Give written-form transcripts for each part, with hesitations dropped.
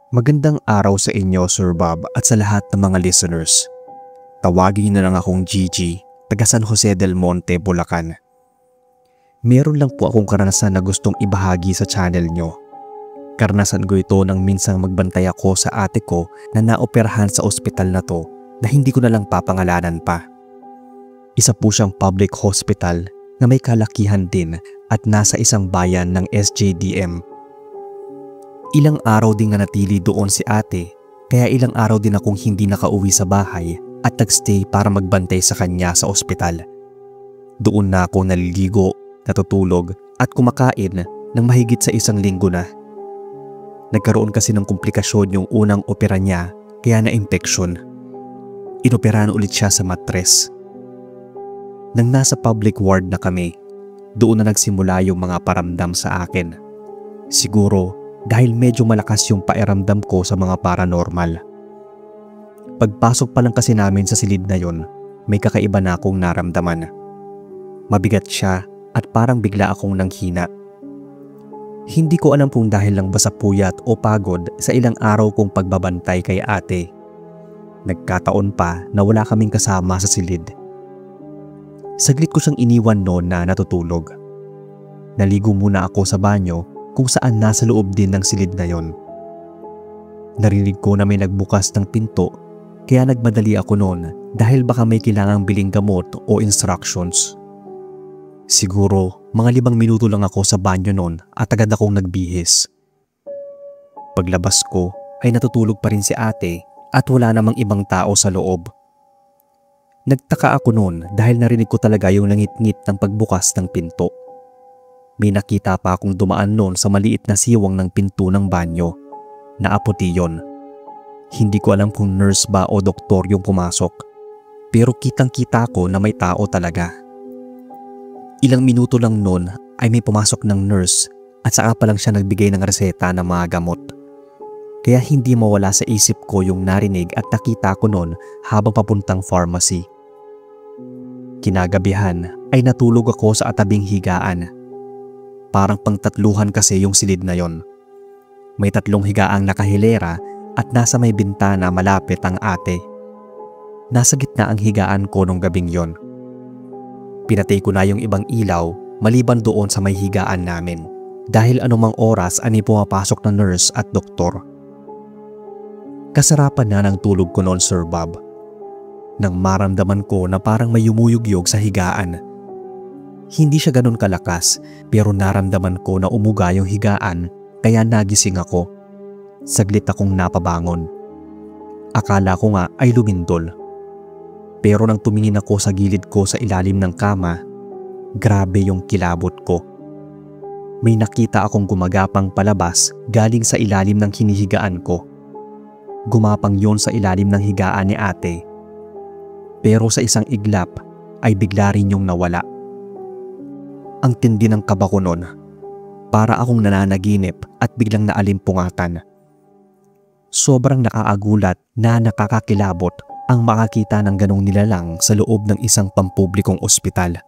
Magandang araw sa inyo, Sir Bob, at sa lahat ng mga listeners. Tawagin na lang akong Gigi, taga San Jose del Monte, Bulacan. Meron lang po akong karanasan na gustong ibahagi sa channel nyo. Karanasan ko ito nang minsang magbantay ako sa ate ko na naoperahan sa ospital na to na hindi ko na lang papangalanan pa. Isa po siyang public hospital na may kalakihan din at nasa isang bayan ng SJDM. Ilang araw din nanatili doon si ate, kaya ilang araw din akong hindi nakauwi sa bahay at nagstay para magbantay sa kanya sa ospital. Doon na ako naliligo, natutulog at kumakain ng mahigit sa 1 linggo na. Nagkaroon kasi ng komplikasyon yung unang opera niya kaya na-infection. Inoperahan ulit siya sa matres. Nang nasa public ward na kami, doon na nagsimula yung mga paramdam sa akin. Siguro dahil medyo malakas yung pairamdam ko sa mga paranormal. Pagpasok pa lang kasi namin sa silid na yon, may kakaiba na akong naramdaman. Mabigat siya at parang bigla akong nanghina. Hindi ko alam kung dahil lang ba sa puyat o pagod sa ilang araw kong pagbabantay kay ate. Nagkataon pa na wala kaming kasama sa silid. Saglit ko siyang iniwan noon na natutulog. Naligo muna ako sa banyo kung saan nasa loob din ng silid na yon. Narinig ko na may nagbukas ng pinto kaya nagmadali ako noon dahil baka may kailangang biling gamot o instructions. Siguro mga 5 minuto lang ako sa banyo noon at agad akong nagbihis. Paglabas ko ay natutulog pa rin si ate at wala namang ibang tao sa loob. Nagtaka ako noon dahil narinig ko talaga yung langit-ngit ng pagbukas ng pinto. May nakita pa akong dumaan noon sa maliit na siwang ng pinto ng banyo. Naaputi yon. Hindi ko alam kung nurse ba o doktor yung pumasok. Pero kitang-kita ko na may tao talaga. Ilang minuto lang noon ay may pumasok ng nurse at saka pa lang siya nagbigay ng reseta ng mga gamot. Kaya hindi mawala sa isip ko yung narinig at nakita ko noon habang papuntang pharmacy. Kinagabihan ay natulog ako sa atabing higaan. Parang pangtatluhan kasi yung silid na yon. May 3 higaang nakahilera at nasa may bintana malapit ang ate. Nasa gitna ang higaan ko nung gabing yon. Pinatay ko na yung ibang ilaw maliban doon sa may higaan namin dahil anumang oras ani pumapasok na nurse at doktor. Kasarapan na ng tulog ko noon, Sir Bob. Nang maramdaman ko na parang may yumuyugyog sa higaan. Hindi siya ganun kalakas pero naramdaman ko na umuga yung higaan kaya nagising ako. Saglit akong napabangon. Akala ko nga ay lumindol. Pero nang tumingin ako sa gilid ko sa ilalim ng kama, grabe yung kilabot ko. May nakita akong gumagapang palabas galing sa ilalim ng hinihigaan ko. Gumapang yon sa ilalim ng higaan ni ate. Pero sa isang iglap ay bigla rin yung nawala. Ang tindi ng kaba ko noon. Para akong nananaginip at biglang naalimpungatan. Sobrang nakaagulat na nakakakilabot ang makakita ng ganong nilalang sa loob ng isang pampublikong ospital.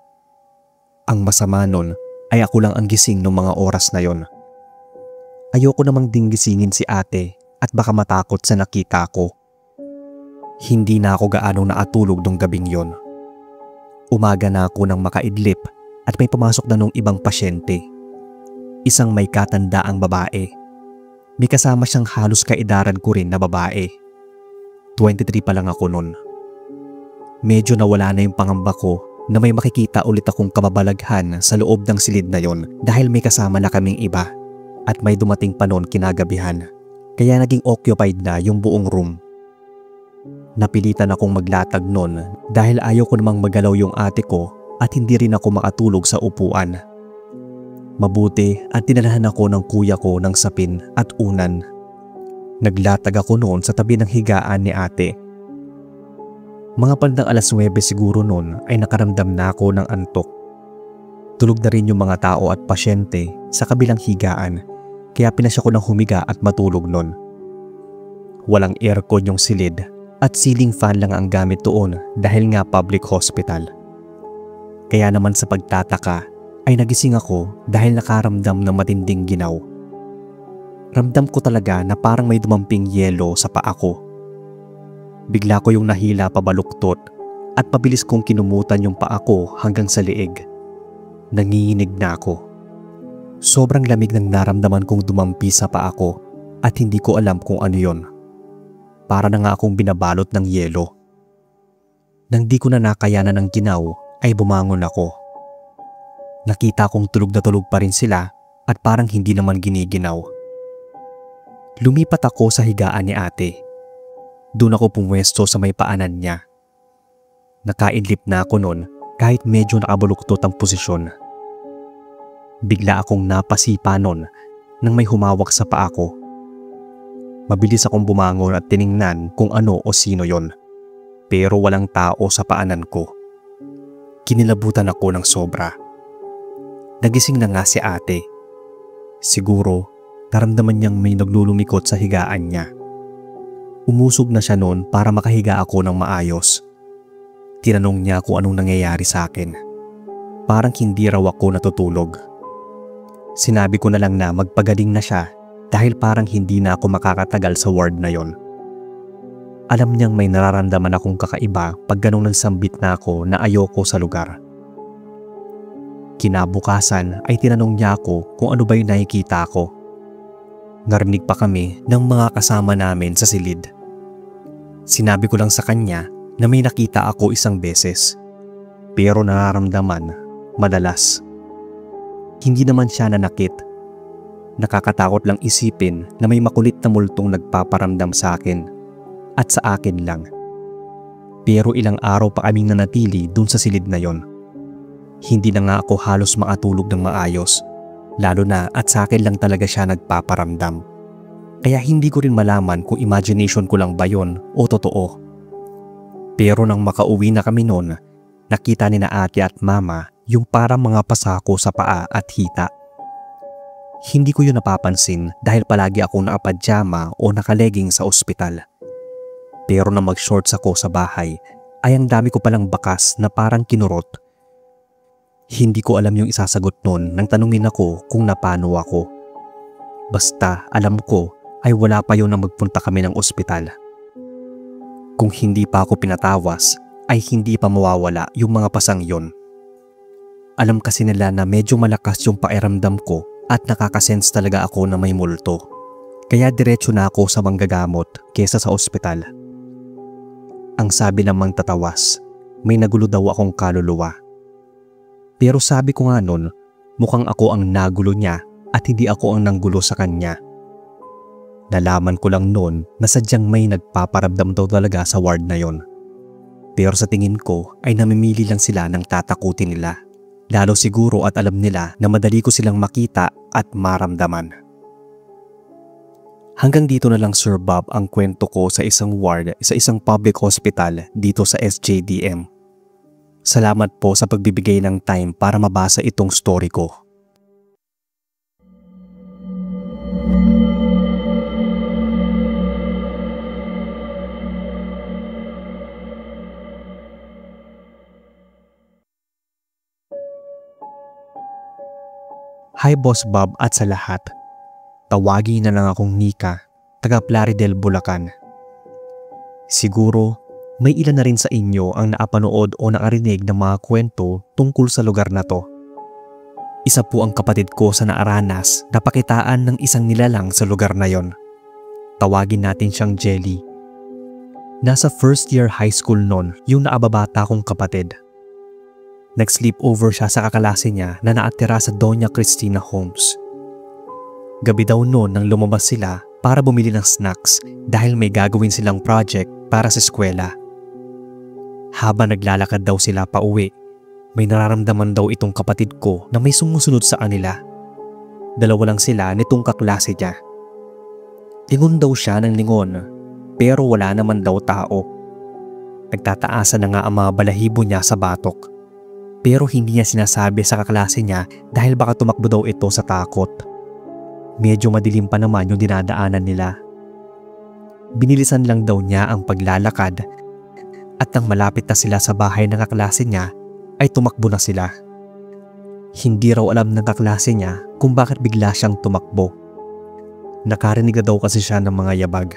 Ang masama noon ay ako lang ang gising ng mga oras na yon. Ayoko namang ding gisingin si ate at baka matakot sa nakita ko. Hindi na ako gaano nakatulog nung gabing yon. Umaga na ako nang makaidlip at may pumasok na nung ibang pasyente. Isang may katandaang babae. May kasama siyang halos kaedaran ko rin na babae. 23 pa lang ako nun. Medyo nawala na yung pangamba ko na may makikita ulit akong kababalaghan sa loob ng silid na yon dahil may kasama na kaming iba at may dumating pa noon kinagabihan. Kaya naging occupied na yung buong room. Napilitan akong maglatag noon dahil ayaw ko namang magalaw yung ate ko at hindi rin ako makatulog sa upuan. Mabuti at dinalahan ako ng kuya ko ng sapin at unan. Naglatag ako noon sa tabi ng higaan ni ate. Mga bandang 9:00 siguro noon ay nakaramdam na ako ng antok. Tulog na rin yung mga tao at pasyente sa kabilang higaan kaya pinasya ko ng humiga at matulog noon. Walang aircon yung silid at ceiling fan lang ang gamit doon dahil nga public hospital. Kaya naman sa pagtataka ay nagising ako dahil nakaramdam ng matinding ginaw. Ramdam ko talaga na parang may dumamping yelo sa paa ko. Bigla ko yung nahila pabaluktot at pabilis kong kinumutan yung paa ko hanggang sa leeg. Nanginginig na ako. Sobrang lamig ng naramdaman kong dumampi sa paa ko at hindi ko alam kung ano yon. Para na nga akong binabalot ng yelo. Nang di ko na nakayanan ng ginaw ay bumangon ako. Nakita kong tulog na tulog pa rin sila at parang hindi naman giniginaw. Lumipat ako sa higaan ni ate. Doon ako pumwesto sa may paanan niya. Nakaidlip na ako noon kahit medyo nakabuluktot ang posisyon. Bigla akong napasipa noon nang may humawak sa paa ko. Mabilis akong bumangon at tiningnan kung ano o sino yon. Pero walang tao sa paanan ko. Kinilabutan ako ng sobra. Nagising na nga si ate. Siguro, naramdaman niyang may naglulumikot sa higaan niya. Umusog na siya noon para makahiga ako ng maayos. Tinanong niya kung anong nangyayari sa akin. Parang hindi raw ako natutulog. Sinabi ko na lang na magpagaling na siya dahil parang hindi na ako makakatagal sa ward na yon. Alam niyang may nararamdaman akong kakaiba pag ganong nagsambit na ako na ayoko sa lugar. Kinabukasan ay tinanong niya ako kung ano ba yung nakikita ko. Narinig pa kami ng mga kasama namin sa silid. Sinabi ko lang sa kanya na may nakita ako isang beses. Pero nararamdaman, madalas. Hindi naman siya nanakit. Nakakatakot lang isipin na may makulit na multong nagpaparamdam sa akin at sa akin lang. Pero ilang araw pa kaming nanatili dun sa silid na yon. Hindi na nga ako halos makatulog ng maayos, lalo na at sa akin lang talaga siya nagpaparamdam. Kaya hindi ko rin malaman kung imagination ko lang ba yon o totoo. Pero nang makauwi na kami noon, nakita ni na ate at mama yung parang mga pasako sa paa at hita. Hindi ko yun napapansin dahil palagi akong nakapadyama o nakaleging sa ospital. Pero nang mag-shorts ako sa bahay, ay ang dami ko palang bakas na parang kinurot. Hindi ko alam yung isasagot nun nang tanungin ako kung napano ako. Basta alam ko ay wala pa yun nang magpunta kami ng ospital. Kung hindi pa ako pinatawas, ay hindi pa mawawala yung mga pasang yon. Alam kasi nila na medyo malakas yung pakiramdam ko at nakakasense talaga ako na may multo. Kaya diretso na ako sa manggagamot kesa sa ospital. Ang sabi ng mangtatawas, may nagulo daw akong kaluluwa. Pero sabi ko nga nun, mukhang ako ang nagulo niya at hindi ako ang nanggulo sa kanya. Nalaman ko lang noon na sadyang may nagpaparamdam daw talaga sa ward na yon. Pero sa tingin ko ay namimili lang sila ng tatakutin nila. Lalo siguro at alam nila na madali ko silang makita at maramdaman. Hanggang dito na lang Sir Bob ang kwento ko sa isang ward sa isang public hospital dito sa SJDM. Salamat po sa pagbibigay ng time para mabasa itong story ko. Hi Boss Bob at sa lahat. Tawagin na lang akong Nika, taga Plaridel, Bulacan. Siguro may ilan na rin sa inyo ang naapanood o nakarinig ng mga kwento tungkol sa lugar na to. Isa po ang kapatid ko sa naaranas na pakitaan ng isang nilalang sa lugar na yon. Tawagin natin siyang Jelly. Nasa first year high school noon yung naababata kong kapatid. Nag-sleepover siya sa kaklase niya na naatira sa Doña Cristina Homes. Gabi daw noon nang lumabas sila para bumili ng snacks dahil may gagawin silang project para sa eskwela. Habang naglalakad daw sila pa uwi, may nararamdaman daw itong kapatid ko na may sumusunod sa kanila. Dalawa lang sila nitong kaklase niya. Lingon daw siya ng lingon, pero wala naman daw tao. Nagtataasan na nga ang mga balahibo niya sa batok. Pero hindi niya sinasabi sa kaklase niya dahil baka tumakbo daw ito sa takot. Medyo madilim pa naman yung dinadaanan nila. Binilisan lang daw niya ang paglalakad at nang malapit na sila sa bahay ng kaklase niya ay tumakbo na sila. Hindi raw alam ng kaklase niya kung bakit bigla siyang tumakbo. Nakarinig na daw kasi siya ng mga yabag.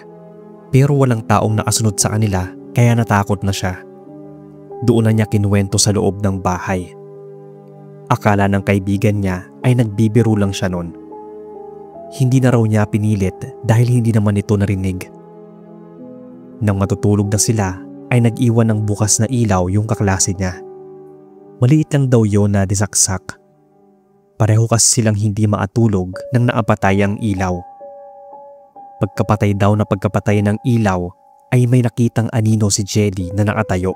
Pero walang taong nakasunod sa kanila kaya natakot na siya. Doon na niya kinuwento sa loob ng bahay. Akala ng kaibigan niya ay nagbibiro lang siya noon. Hindi na raw niya pinilit dahil hindi naman ito narinig. Nang matutulog na sila ay nag-iwan ng bukas na ilaw yung kaklase niya. Maliit lang daw yon na disaksak. Pareho kasi silang hindi makatulog nang naapatay ang ilaw. Pagkapatay ng ilaw ay may nakitang anino si Jelly na nakatayo.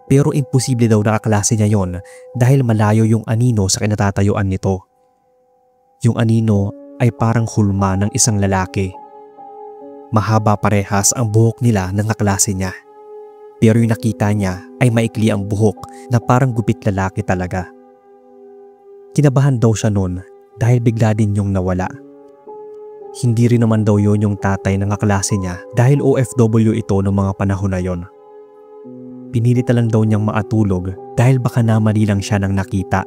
Pero imposible daw na kaklase niya yon dahil malayo yung anino sa kinatatayuan nito. Yung anino ay parang hulma ng isang lalaki. Mahaba parehas ang buhok nila ng kaklase niya. Pero yung nakita niya ay maikli ang buhok na parang gupit lalaki talaga. Kinabahan daw siya noon dahil bigla din yung nawala. Hindi rin naman daw yun yung tatay ng kaklase niya dahil OFW ito noong mga panahon na yon. Pinilit na lang daw niyang maatulog dahil baka namali lang siya ng nakita.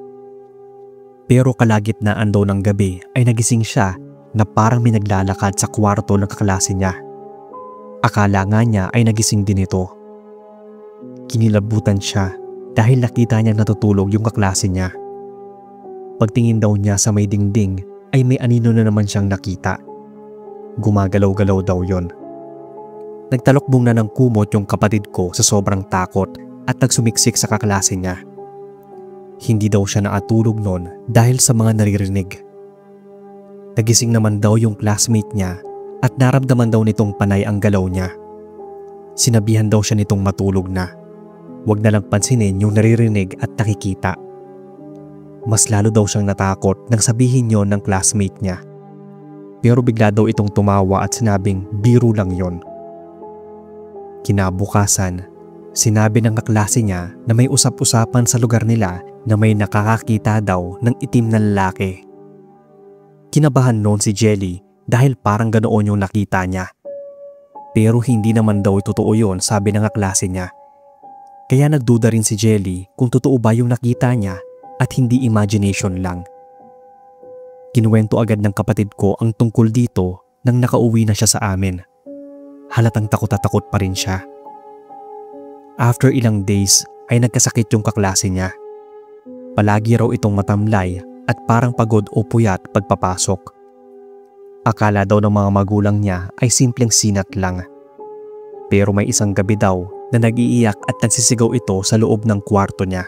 Pero kalagitnaan daw ng gabi ay nagising siya na parang may naglalakad sa kwarto ng kaklase niya. Akala nga niya ay nagising din ito. Kinilabutan siya dahil nakita niyang natutulog yung kaklase niya. Pagtingin daw niya sa may dingding ay may anino na naman siyang nakita. Gumagalaw-galaw daw yon. Nagtalokbong na ng kumot yung kapatid ko sa sobrang takot at nagsumiksik sa kaklase niya. Hindi daw siya nakatulog noon dahil sa mga naririnig. Nagising naman daw yung classmate niya at naramdaman daw nitong panay ang galaw niya. Sinabihan daw siya nitong matulog na. Huwag na lang pansinin yung naririnig at nakikita. Mas lalo daw siyang natakot nang sabihin yon ng classmate niya. Pero bigla daw itong tumawa at sinabing biro lang yon. Kinabukasan, sinabi ng kaklase niya na may usap-usapan sa lugar nila na may nakakakita daw ng itim na lalaki. Kinabahan noon si Jelly dahil parang ganoon yung nakita niya. Pero hindi naman daw totoo yon, sabi ng kaklase niya. Kaya nagduda rin si Jelly kung totoo ba yung nakita niya at hindi imagination lang. Kinuwento agad ng kapatid ko ang tungkol dito nang nakauwi na siya sa amin. Halatang takot at takot pa rin siya. After ilang days ay nagkasakit yung kaklase niya. Palagi raw itong matamlay at parang pagod o puyat pagpapasok. Akala daw ng mga magulang niya ay simpleng sinat lang. Pero may isang gabi daw na nag-iiyak at nagsisigaw ito sa loob ng kwarto niya.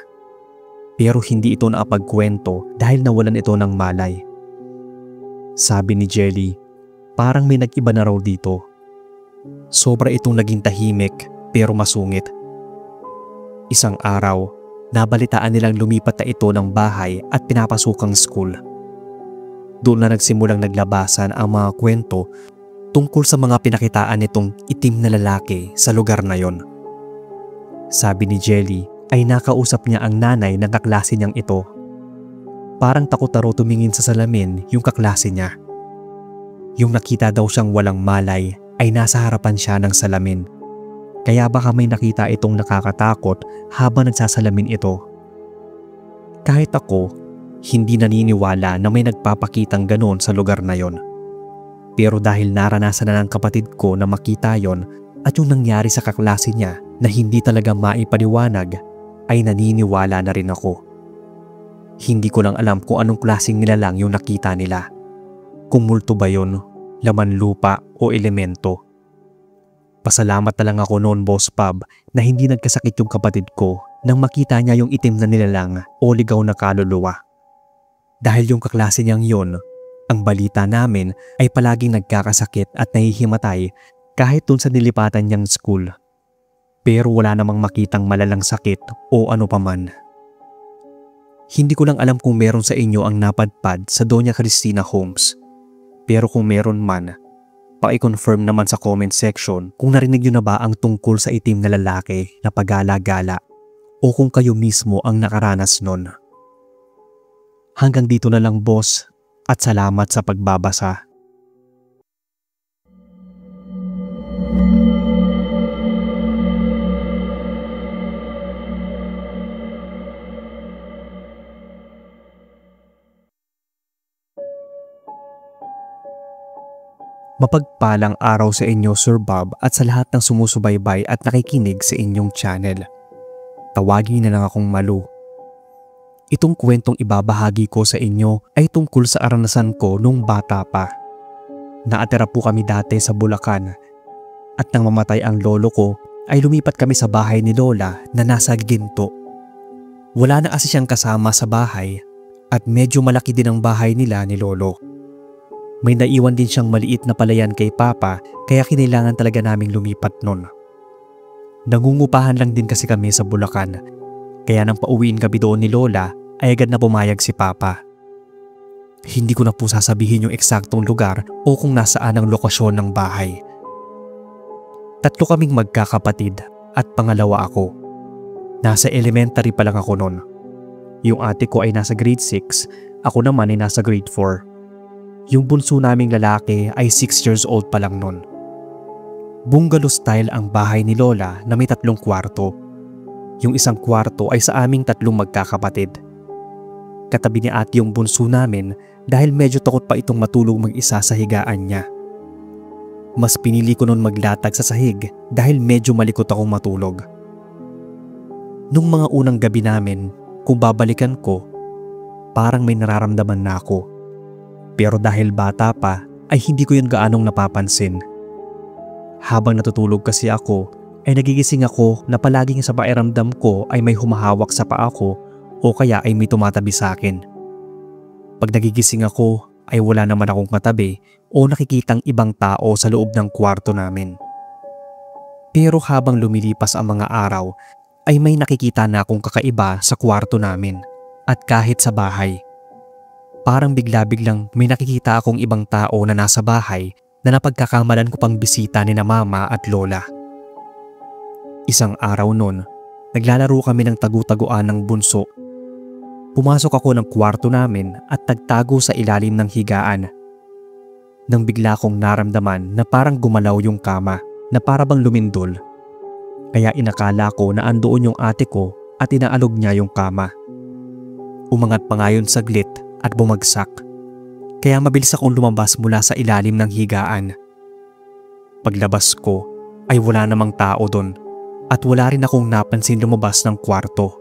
Pero hindi ito nakapagkwento dahil nawalan ito ng malay. Sabi ni Jelly, parang may nag-iba na raw dito. Sobra itong naging tahimik pero masungit. Isang araw, nabalitaan nilang lumipat na ito ng bahay at pinapasukang school. Doon na nagsimulang naglabasan ang mga kwento tungkol sa mga pinakitaan nitong itim na lalaki sa lugar na yon. Sabi ni Jelly ay nakausap niya ang nanay ng kaklase niyang ito. Parang takot na raw tumingin sa salamin yung kaklase niya. Yung nakita daw siyang walang malay ay nasa harapan siya ng salamin. Kaya baka may nakita itong nakakatakot habang nagsasalamin ito. Kahit ako, hindi naniniwala na may nagpapakitang ganon sa lugar na yon. Pero dahil naranasan na ng kapatid ko na makita yon at yung nangyari sa kaklase niya na hindi talaga maipaliwanag, ay naniniwala na rin ako. Hindi ko lang alam kung anong klaseng nilalang yung nakita nila. Kung multo ba yon, laman lupa o elemento. Pasalamat na lang ako noon, Boss Pab, na hindi nagkasakit yung kapatid ko nang makita niya yung itim na nilalang o ligaw na kaluluwa. Dahil yung kaklase niyang yon, ang balita namin ay palaging nagkakasakit at nahihimatay kahit dun sa nilipatan niyang school. Pero wala namang makitang malalang sakit o ano paman. Hindi ko lang alam kung meron sa inyo ang napadpad sa Doña Cristina Homes. Pero kung meron man, paki-confirm naman sa comment section kung narinig nyo na ba ang tungkol sa itim na lalaki na pagala-gala o kung kayo mismo ang nakaranas nun. Hanggang dito na lang, boss, at salamat sa pagbabasa. Mapagpalang araw sa inyo Sir Bob at sa lahat ng sumusubaybay at nakikinig sa inyong channel. Tawagin na lang akong Malu. Itong kwentong ibabahagi ko sa inyo ay tungkol sa aranasan ko nung bata pa. Naatira po kami dati sa Bulacan at nang mamatay ang lolo ko ay lumipat kami sa bahay ni Lola na nasa Ginto. Wala na kasi siyang kasama sa bahay at medyo malaki din ang bahay nila ni Lolo. May naiwan din siyang maliit na palayan kay Papa kaya kinailangan talaga naming lumipat nun. Nangungupahan lang din kasi kami sa Bulacan kaya nang pauwiin kami doon ni Lola ay agad na pumayag si Papa. Hindi ko na po sasabihin yung eksaktong lugar o kung nasaan ang lokasyon ng bahay. 3 kaming magkakapatid at pangalawa ako. Nasa elementary pa lang ako noon. Yung ate ko ay nasa grade 6, ako naman ay nasa grade 4. Yung bunso naming lalaki ay 6 years old pa lang nun. Bungalow style ang bahay ni Lola na may 3 kwarto. Yung isang kwarto ay sa aming 3 magkakapatid. Katabi ni ate yung bunso namin dahil medyo takot pa itong matulog mag-isa sa higaan niya. Mas pinili ko nun maglatag sa sahig dahil medyo malikot akong matulog. Nung mga unang gabi namin, kung babalikan ko, parang may nararamdaman na ako. Pero dahil bata pa ay hindi ko yun gaanong napapansin. Habang natutulog kasi ako ay nagigising ako na palaging sa pakiramdam ko ay may humahawak sa paa ko o kaya ay may tumatabi sa akin. Pag nagigising ako ay wala naman akong katabi o nakikitang ibang tao sa loob ng kwarto namin. Pero habang lumilipas ang mga araw ay may nakikita na akong kakaiba sa kwarto namin at kahit sa bahay. Parang bigla-biglang may nakikita akong ibang tao na nasa bahay na napagkakamalan ko pang bisita ni na Mama at Lola. Isang araw nun, naglalaro kami ng tagu-taguan ng bunso. Pumasok ako ng kwarto namin at nagtago sa ilalim ng higaan. Nang bigla kong naramdaman na parang gumalaw yung kama na parabang lumindol. Kaya inakala ko na andoon yung ate ko at inaalog niya yung kama. Umangat pa nga yun saglit at bumagsak. Kaya mabilis akong lumabas mula sa ilalim ng higaan. Paglabas ko ay wala namang tao doon at wala rin akong napansin lumabas ng kwarto.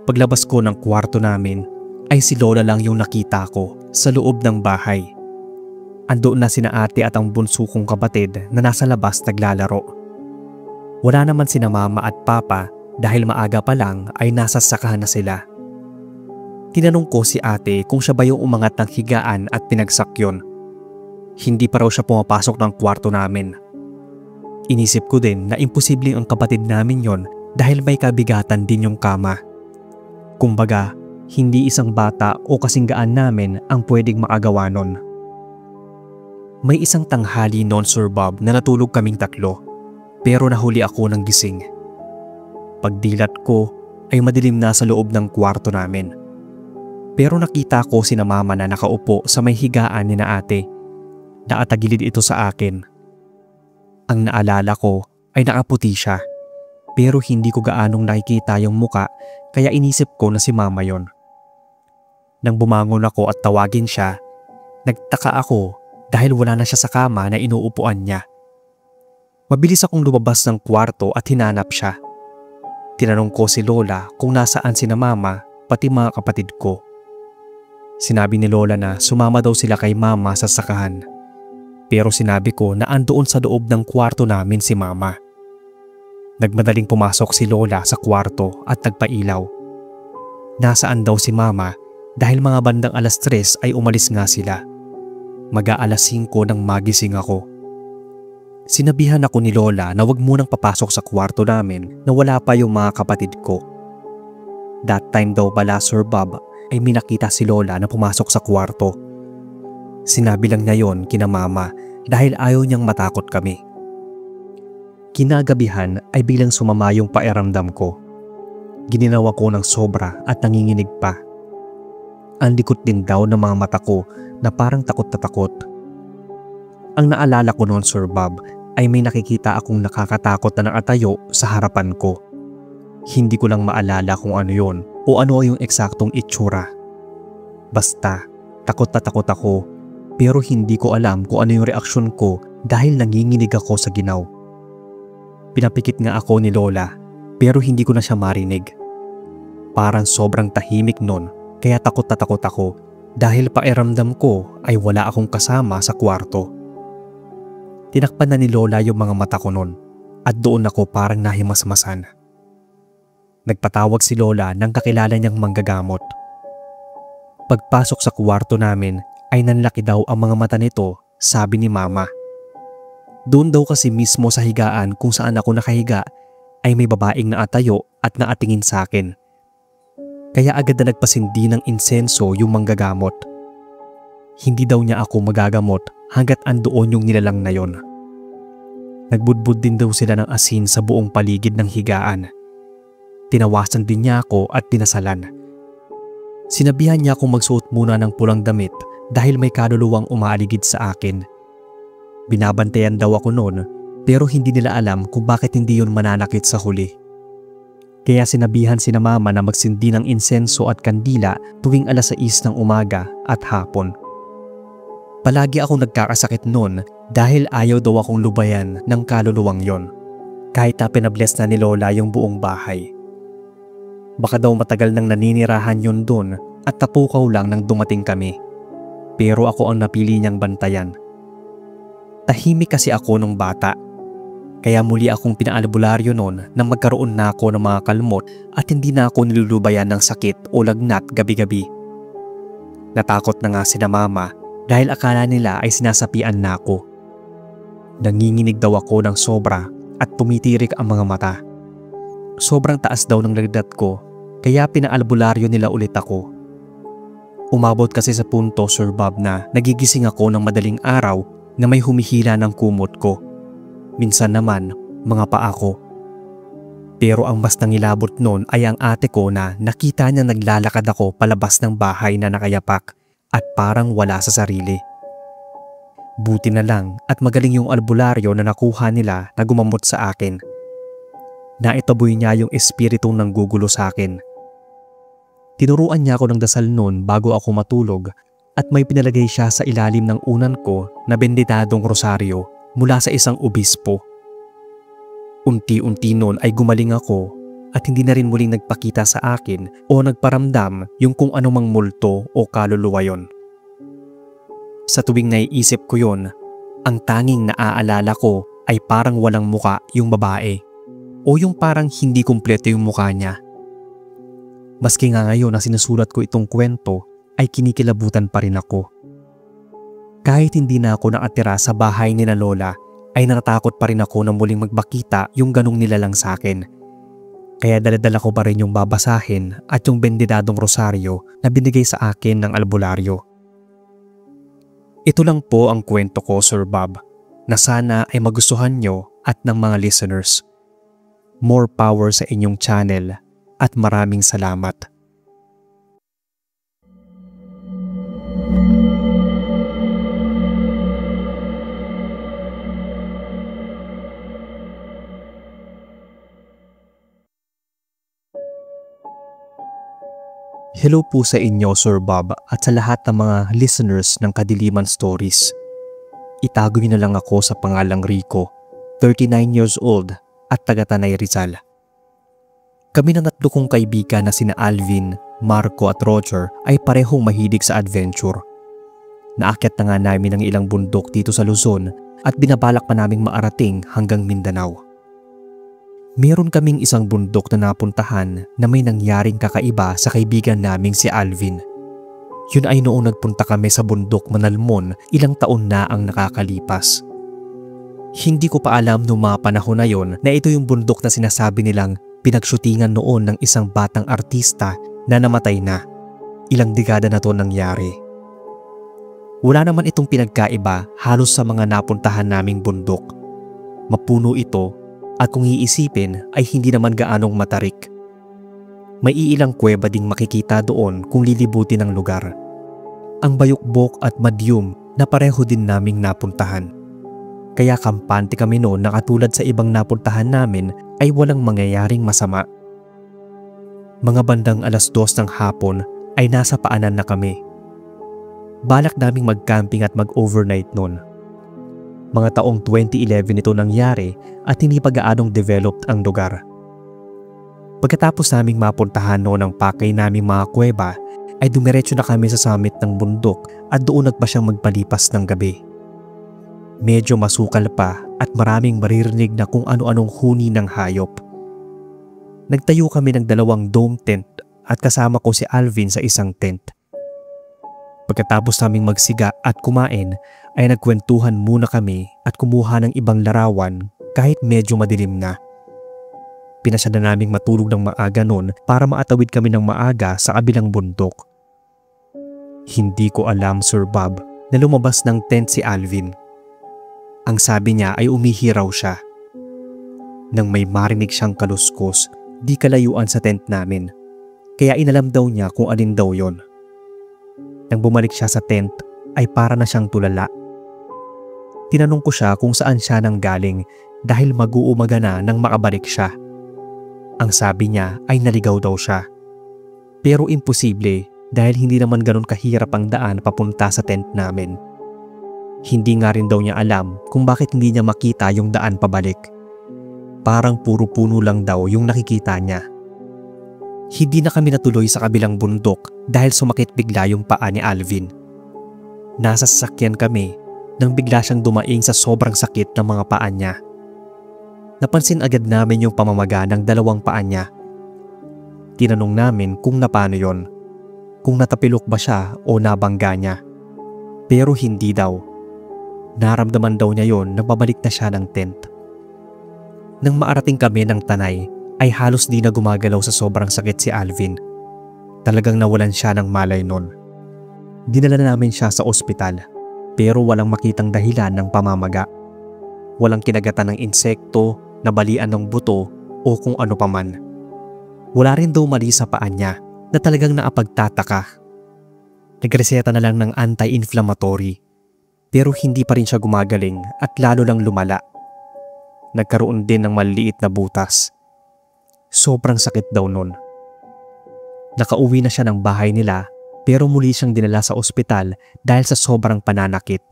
Paglabas ko ng kwarto namin ay si Lola lang yung nakita ko sa loob ng bahay. Andoon na sina ate at ang bunso kong kapatid na nasa labas naglalaro. Wala naman sina Mama at Papa dahil maaga pa lang ay nasa sakahan na sila. Tinanong ko si ate kung siya ba yung umangat ng higaan at pinagsak yun. Hindi pa raw siya pumapasok ng kwarto namin. Inisip ko din na imposibleng ang kapatid namin yon dahil may kabigatan din yung kama. Kumbaga, hindi isang bata o kasinggaan namin ang pwedeng maagawa nun. May isang tanghali noon Sir Bob na natulog kaming 3 pero nahuli ako ng gising. Pagdilat ko ay madilim na sa loob ng kwarto namin. Pero nakita ko sina Mama na nakaupo sa may higaan ni na ate. Nakatagilid ito sa akin. Ang naalala ko ay nakaputi siya. Pero hindi ko gaanong nakikita yung muka kaya inisip ko na si Mama yon. Nang bumangon ako at tawagin siya, nagtaka ako dahil wala na siya sa kama na inuupuan niya. Mabilis akong lumabas ng kwarto at hinanap siya. Tinanong ko si Lola kung nasaan sina Mama pati mga kapatid ko. Sinabi ni Lola na sumama daw sila kay Mama sa sakahan. Pero sinabi ko na andoon sa loob ng kwarto namin si Mama. Nagmadaling pumasok si Lola sa kwarto at nagpailaw. Nasaan daw si Mama dahil mga bandang alas 3 ay umalis nga sila. Mag-aalas 5 nang magising ako. Sinabihan ako ni Lola na wag munang papasok sa kwarto namin na wala pa yung mga kapatid ko. That time daw pala Sir Bob ay may nakita si Lola na pumasok sa kwarto. Sinabi lang niya yon kina Mama dahil ayaw niyang matakot kami. Kinagabihan ay biglang sumama yung pakiramdam ko. Gininawa ko ng sobra at nanginginig pa. Ang likot din daw ng mga mata ko na parang takot na takot. Ang naalala ko noon Sir Bob ay may nakikita akong nakakatakot na nakatayo sa harapan ko. Hindi ko lang maalala kung ano yon o ano yung eksaktong itsura. Basta takot na takot ako pero hindi ko alam kung ano yung reaksyon ko dahil nanginginig ako sa ginaw. Pinapikit nga ako ni Lola pero hindi ko na siya marinig. Parang sobrang tahimik nun kaya takot na takot ako dahil pakiramdam ko ay wala akong kasama sa kwarto. Tinakpan na ni Lola yung mga mata ko nun at doon ako parang nahimasmasan. Nagpatawag si Lola ng kakilala niyang manggagamot. Pagpasok sa kwarto namin ay nanlaki daw ang mga mata nito, sabi ni Mama. Doon daw kasi mismo sa higaan kung saan ako nakahiga ay may babaeng naatayo at naatingin sa akin. Kaya agad na nagpasindi ng insenso yung manggagamot. Hindi daw niya ako magagamot hanggat andoon yung nilalang na yon. Nagbudbud din daw sila ng asin sa buong paligid ng higaan. Tinawasan din niya ako at pinasalan. Sinabihan niya akong magsuot muna ng pulang damit dahil may kaluluwang umaaligid sa akin. Binabantayan daw ako noon pero hindi nila alam kung bakit hindi yun mananakit sa huli. Kaya sinabihan sina Mama na magsindi ng insenso at kandila tuwing 6:00 ng umaga at hapon. Palagi akong nagkakasakit noon dahil ayaw daw akong lubayan ng kaluluwang yon. Kahit na pinabless na ni Lola yung buong bahay. Baka daw matagal nang naninirahan yun doon at tapukaw lang nang dumating kami. Pero ako ang napili niyang bantayan. Tahimik kasi ako nung bata. Kaya muli akong pinaalbularyo noon na magkaroon na ako ng mga kalmot at hindi na ako nilulubayan ng sakit o lagnat gabi-gabi. Natakot na nga sina Mama dahil akala nila ay sinasapian na ako. Nanginginig daw ako ng sobra at tumitirik ang mga mata. Sobrang taas daw ng lagnat ko kaya pinaalbularyo nila ulit ako. Umabot kasi sa punto, Sir Bob, na nagigising ako ng madaling araw na may humihila ng kumot ko. Minsan naman, mga paa ko. Pero ang mas nangilabot noon ay ang ate ko na nakita niya naglalakad ako palabas ng bahay na nakayapak at parang wala sa sarili. Buti na lang at magaling yung albularyo na nakuha nila na gumamot sa akin. Naitaboy niya yung espiritong nanggugulo sa akin. Tinuruan niya ako ng dasal noon bago ako matulog at may pinalagay siya sa ilalim ng unan ko na benditadong rosaryo mula sa isang obispo. Unti-unti noon ay gumaling ako at hindi na rin muling nagpakita sa akin o nagparamdam yung kung anumang multo o kaluluwa yon. Sa tuwing naiisip ko yon, ang tanging naaalala ko ay parang walang muka yung babae o yung parang hindi kumpleto yung mukha niya. Maski nga ngayon na sinusulat ko itong kwento ay kinikilabutan pa rin ako. Kahit hindi na ako nakatira sa bahay ni na Lola ay natatakot pa rin ako na muling magbakita yung ganong nilalang sa akin. Kaya daladala ko pa rin yung babasahin at yung bendidadong rosaryo na binigay sa akin ng albularyo. Ito lang po ang kwento ko, Sir Bob, na sana ay magustuhan nyo at ng mga listeners. More power sa inyong channel at maraming salamat. Hello po sa inyo, Sir Bob, at sa lahat ng mga listeners ng Kadiliman Stories. Itago niyo na lang ako sa pangalang Rico, 39 years old at taga Tanay, Rizal. Kami ng 3 kong kaibigan na sina Alvin, Marco at Roger ay parehong mahilig sa adventure. Naakyat na nga namin ang ilang bundok dito sa Luzon at binabalak pa naming maarating hanggang Mindanao. Meron kaming isang bundok na napuntahan na may nangyaring kakaiba sa kaibigan naming si Alvin. Yun ay noong nagpunta kami sa bundok Manalmon ilang taon na ang nakakalipas. Hindi ko pa alam noong mga panahon na yon na ito yung bundok na sinasabi nilang pinagsyutingan noon ng isang batang artista na namatay na. Ilang dekada na to nangyari. Wala naman itong pinagkaiba halos sa mga napuntahan naming bundok. Mapuno ito at kung iisipin ay hindi naman gaanong matarik. May iilang kuweba ding makikita doon kung lilibutin ang lugar. Ang bayukbok at madyum na pareho din naming napuntahan. Kaya kampante kami noon na katulad sa ibang napuntahan namin ay walang mangyayaring masama. Mga bandang 2:00 ng hapon ay nasa paanan na kami. Balak naming mag-camping at mag-overnight noon. Mga taong 2011 ito nangyari at hindi pa gaanong developed ang lugar. Pagkatapos naming mapuntahan noon ang pakay naming mga kuweba, ay dumiretso na kami sa summit ng bundok at doon nagpasyang magpalipas ng gabi. Medyo masukal pa at maraming maririnig na kung ano-anong huni ng hayop. Nagtayo kami ng 2 dome tent at kasama ko si Alvin sa isang tent. Pagkatapos naming magsiga at kumain ay nagkwentuhan muna kami at kumuha ng ibang larawan kahit medyo madilim na. Pinasya na naming matulog ng maaga noon para maatawid kami ng maaga sa kabilang bundok. Hindi ko alam, Sir Bob, na lumabas ng tent si Alvin. Ang sabi niya ay umihiraw siya. Nang may marinig siyang kaluskos, di kalayuan sa tent namin. Kaya inalam daw niya kung alin daw yon. Nang bumalik siya sa tent, ay para na siyang tulala. Tinanong ko siya kung saan siya nanggaling dahil mag-uumaga na nang makabalik siya. Ang sabi niya ay naligaw daw siya. Pero imposible dahil hindi naman ganun kahirap ang daan papunta sa tent namin. Hindi nga rin daw niya alam kung bakit hindi niya makita yung daan pabalik. Parang puro puno lang daw yung nakikita niya. Hindi na kami natuloy sa kabilang bundok dahil sumakit bigla yung paa ni Alvin. Nasa sasakyan kami nang bigla siyang dumaing sa sobrang sakit ng mga paa niya. Napansin agad namin yung pamamaga ng 2 paa niya. Tinanong namin kung napano yon, kung natapilok ba siya o nabangga niya. Pero hindi daw. Naramdaman daw niya yon nang babalik na siya ng tent. Nang maarating kami ng Tanay ay halos di na gumagalaw sa sobrang sakit si Alvin. Talagang nawalan siya ng malay nun. Dinala namin siya sa ospital pero walang makitang dahilan ng pamamaga. Walang kinagatan ng insekto, nabalian ng buto o kung ano paman. Wala rin daw mali sa paa niya na talagang naapagtataka. Nagreseta na lang ng anti-inflammatory pero hindi pa rin siya gumagaling at lalo lang lumala. Nagkaroon din ng maliliit na butas. Sobrang sakit daw nun. Nakauwi na siya ng bahay nila pero muli siyang dinala sa ospital dahil sa sobrang pananakit.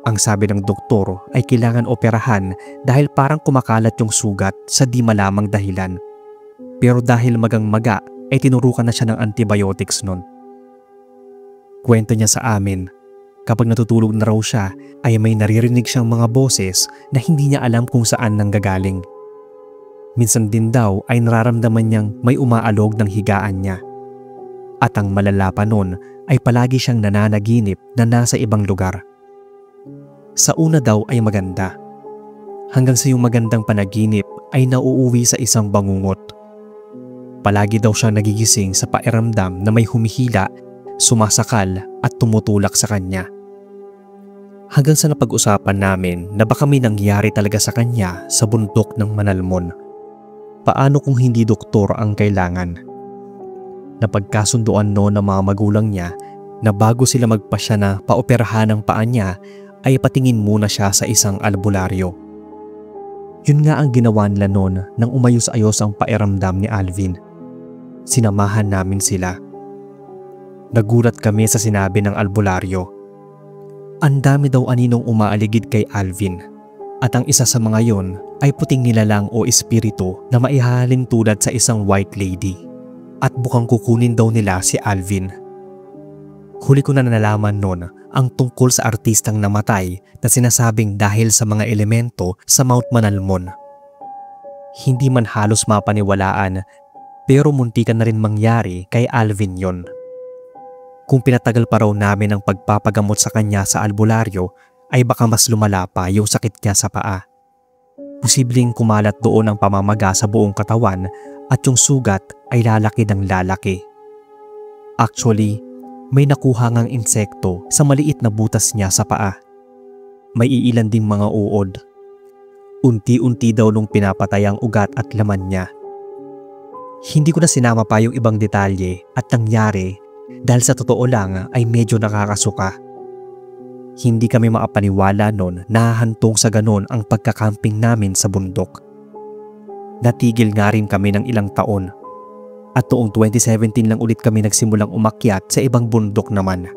Ang sabi ng doktor ay kailangan operahan dahil parang kumakalat yung sugat sa di malamang dahilan. Pero dahil magang-maga ay tinurukan na siya ng antibiotics nun. Kwento niya sa amin, kapag natutulog na raw siya ay may naririnig siyang mga boses na hindi niya alam kung saan nanggagaling. Minsan din daw ay nararamdaman niyang may umaalog ng higaan niya. At ang malala pa nun ay palagi siyang nananaginip na nasa ibang lugar. Sa una daw ay maganda. Hanggang sa yung magandang panaginip ay nauuwi sa isang bangungot. Palagi daw siyang nagigising sa pakiramdam na may humihila, sumasakal at tumutulak sa kanya. Hanggang sa napag-usapan namin na baka may nangyari talaga sa kanya sa bundok ng Manalmon. Paano kung hindi doktor ang kailangan? Napagkasunduan noon ng mga magulang niya na bago sila magpasya na paoperahan ang paa niya ay patingin muna siya sa isang albularyo. Yun nga ang ginawa nila noon nang umayos-ayos ang pakiramdam ni Alvin. Sinamahan namin sila. Nagulat kami sa sinabi ng albularyo. Ang dami daw aninong umaaligid kay Alvin at ang isa sa mga yon ay puting nilalang o espiritu na maihahalin tulad sa isang white lady at bukang kukunin daw nila si Alvin. Huli ko na nalaman noon ang tungkol sa artistang namatay na sinasabing dahil sa mga elemento sa Mount Manalmon. Hindi man halos mapaniwalaan pero muntikan na rin mangyari kay Alvin yon. Kung pinatagal pa raw namin ang pagpapagamot sa kanya sa albularyo ay baka mas lumala pa yung sakit niya sa paa. Posibleng kumalat doon ang pamamaga sa buong katawan at yung sugat ay lalaki ng lalaki. Actually, may nakuha ngang insekto sa maliit na butas niya sa paa. May iilan ding mga uod. Unti-unti daw nung pinapatay ang ugat at laman niya. Hindi ko na sinama pa yung ibang detalye at nangyari dahil sa totoo lang ay medyo nakakasuka. Hindi kami makapaniwala noon na hahantong sa ganon ang pagkakamping namin sa bundok. Natigil nga rin kami ng ilang taon. At noong 2017 lang ulit kami nagsimulang umakyat sa ibang bundok naman.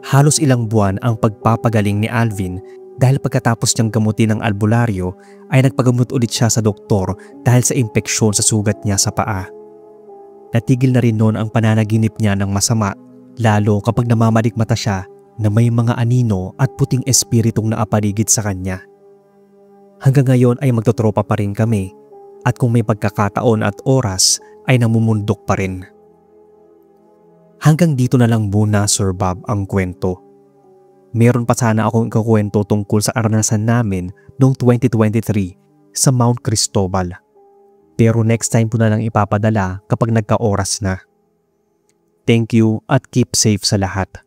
Halos ilang buwan ang pagpapagaling ni Alvin dahil pagkatapos niyang gamutin ng albularyo ay nagpagamot ulit siya sa doktor dahil sa impeksyon sa sugat niya sa paa. Natigil na rin noon ang pananaginip niya ng masama, lalo kapag namamalikmata siya na may mga anino at puting espiritong naapaligid sa kanya. Hanggang ngayon ay magtotropa pa rin kami at kung may pagkakataon at oras ay namumundok pa rin. Hanggang dito na lang muna, Sir Bob, ang kwento. Meron pa sana akong ikakwento tungkol sa karanasan namin noong 2023 sa Mount Cristobal. Pero next time ko na lang ipapadala kapag nagka-oras na. Thank you at keep safe sa lahat.